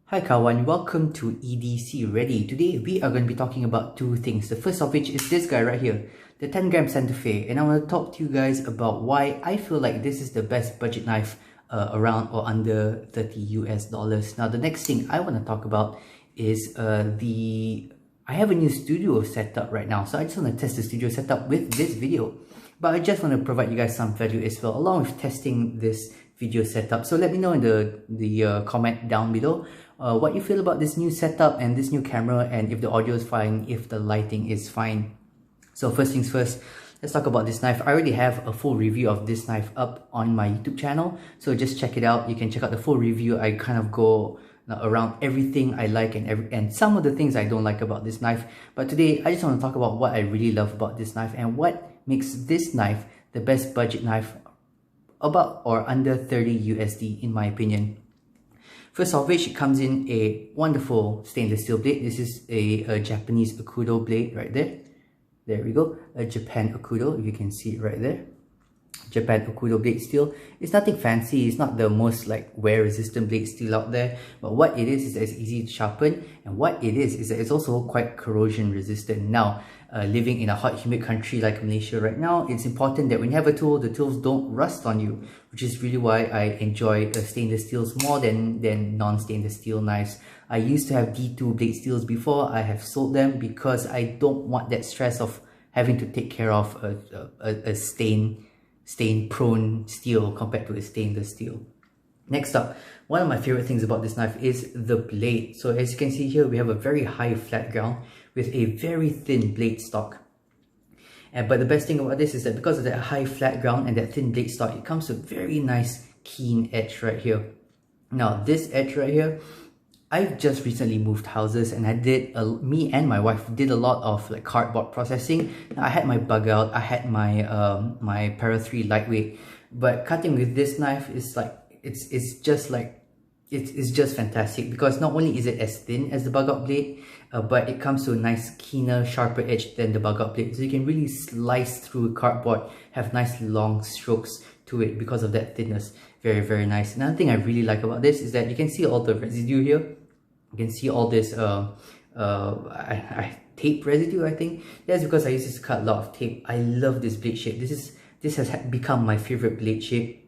Hi kawan, welcome to EDCReady. Today we are going to be talking about two things. The first of which is this guy right here, the Tangram Santa Fe, and I want to talk to you guys about why I feel like this is the best budget knife around or under $30 US. Now the next thing I want to talk about is I have a new studio setup right now, so I just want to test the studio setup with this video. But I just want to provide you guys some value as well, along with testing this video setup. So let me know in the comment down below what you feel about this new setup and this new camera, and if the audio is fine, if the lighting is fine. So first things first, let's talk about this knife. I already have a full review of this knife up on my YouTube channel, so just check it out. You can check out the full review. I kind of go around everything I like and some of the things I don't like about this knife. But today I just want to talk about what I really love about this knife and what makes this knife the best budget knife about or under 30 USD in my opinion. First of which, it comes in a wonderful stainless steel blade. This is a Japanese Akudo blade right there. There we go, a Japan Akudo, if you can see it right there. Japan Akudo blade steel. It's nothing fancy, it's not the most like wear resistant blade steel out there, but what it is that it's easy to sharpen, and what it is that it's also quite corrosion resistant. Now, living in a hot humid country like Malaysia right now, it's important that when you have a tool, the tools don't rust on you, which is really why I enjoy stainless steels more than non-stainless steel knives. I used to have D2 blade steels before. I have sold them because I don't want that stress of having to take care of a stain-prone steel compared to a stainless steel. Next up, one of my favorite things about this knife is the blade. So as you can see here, we have a very high flat ground with a very thin blade stock. But the best thing about this is that because of that high flat ground and that thin blade stock, it comes with very nice keen edge right here. Now this edge right here, I've just recently moved houses, and me and my wife did a lot of like cardboard processing. Now, I had my bug out, I had my my Para 3 lightweight, but cutting with this knife is like it's just fantastic, because not only is it as thin as the bug out blade, but it comes to a nice keener, sharper edge than the bug out blade, so you can really slice through cardboard, have nice long strokes to it because of that thinness. Very nice. Another thing I really like about this is that you can see all the residue here. You can see all this tape residue, I think. That's because I used to cut a lot of tape. I love this blade shape. This has become my favorite blade shape.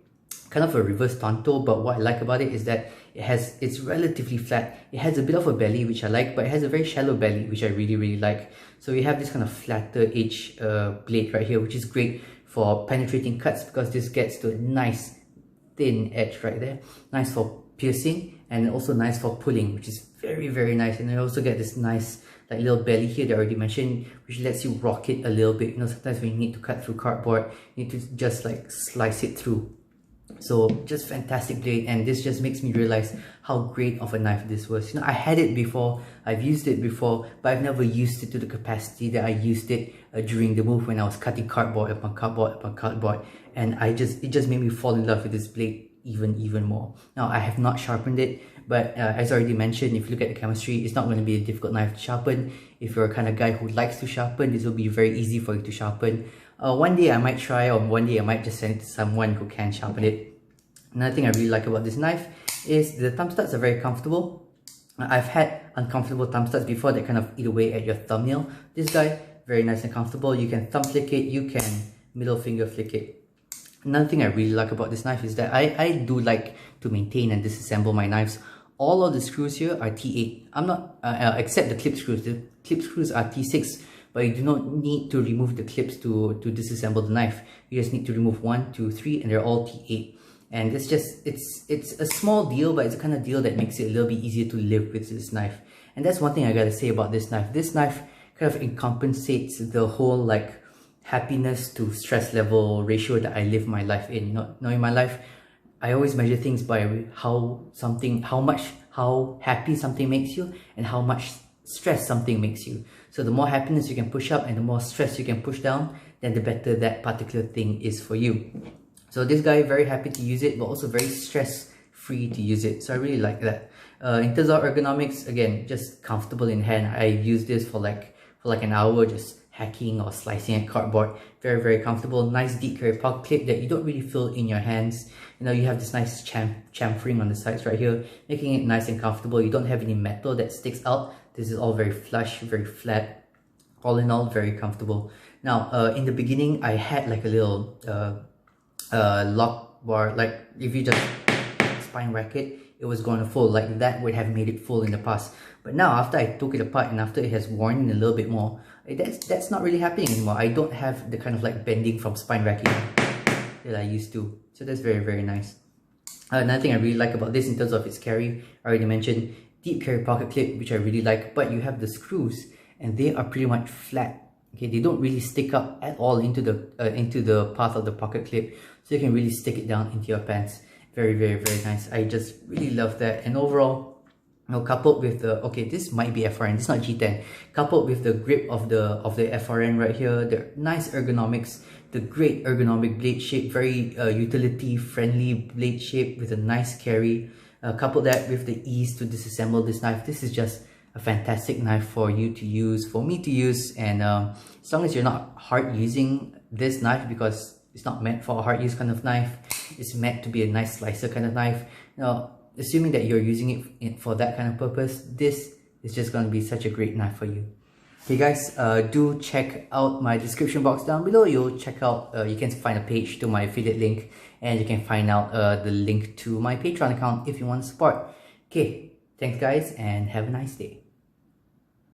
Kind of a reverse tanto, but what I like about it is that it's relatively flat. It has a bit of a belly, which I like, but it has a very shallow belly, which I really like. So you have this kind of flatter edge blade right here, which is great for penetrating cuts, because this gets to a nice thin edge right there. Nice for piercing, and also nice for pulling, which is very nice. And you also get this nice like little belly here that I already mentioned, which lets you rock it a little bit. You know, sometimes when you need to cut through cardboard, you need to just like slice it through. So just fantastic blade, and this just makes me realize how great of a knife this was. You know, I had it before, I've used it before, but I've never used it to the capacity that I used it during the move when I was cutting cardboard upon cardboard, and it just made me fall in love with this blade even more. Now, I have not sharpened it, but as I already mentioned, if you look at the chemistry, it's not going to be a difficult knife to sharpen. If you're a kind of guy who likes to sharpen, this will be very easy for you to sharpen. One day I might try, or one day I might just send it to someone who can sharpen it. Another thing I really like about this knife is the thumb studs are very comfortable. I've had uncomfortable thumb studs before that kind of eat away at your thumbnail. This guy, very nice and comfortable. You can thumb flick it, you can middle finger flick it. Another thing I really like about this knife is that I do like to maintain and disassemble my knives. All of the screws here are T8. I'm not, except the clip screws. The clip screws are T6, but you do not need to remove the clips to disassemble the knife. You just need to remove 1, 2, 3, and they're all T8. And it's a small deal, but it's the kind of deal that makes it a little bit easier to live with this knife. And that's one thing I gotta say about this knife. This knife kind of compensates the whole like happiness to stress level ratio that I live my life in. Now in my life, I always measure things by how happy something makes you and how much stress something makes you. So the more happiness you can push up and the more stress you can push down, then the better that particular thing is for you. So this guy, very happy to use it, but also very stress-free to use it. So I really like that. In terms of ergonomics, again, just comfortable in hand. I use this for like an hour, just hacking or slicing at cardboard. Very, very comfortable. Nice deep carry pocket clip that you don't really feel in your hands. You know, you have this nice chamfering on the sides right here, making it nice and comfortable. You don't have any metal that sticks out. This is all very flush, very flat. All in all, very comfortable. Now, in the beginning, I had like a little lock bar. Like if you just spine rack it, it was going to fold. Like that would have made it full in the past. But now, after I took it apart and after it has worn in a little bit more, that's not really happening anymore. I don't have the kind of like bending from spine racking that I used to. So that's very, very nice. Another thing I really like about this in terms of its carry, I already mentioned deep carry pocket clip, which I really like. But you have the screws, and they are pretty much flat. Okay, they don't really stick up at all into the path of the pocket clip, so you can really stick it down into your pants. Very, very, very nice. I just really love that. And overall, you know, coupled with the, okay, this might be FRN, this is not G10. Coupled with the grip of the FRN right here, the nice ergonomics, the great ergonomic blade shape, very utility friendly blade shape with a nice carry. Couple that with the ease to disassemble this knife. This is just a fantastic knife for you to use, for me to use, and as long as you're not hard using this knife, because it's not meant for a hard use kind of knife, it's meant to be a nice slicer kind of knife. Now, assuming that you're using it for that kind of purpose, this is just going to be such a great knife for you. Okay guys, do check out my description box down below. You'll check out, you can find a page to my affiliate link, and you can find out the link to my Patreon account if you want to support. Okay, thanks guys, and have a nice day.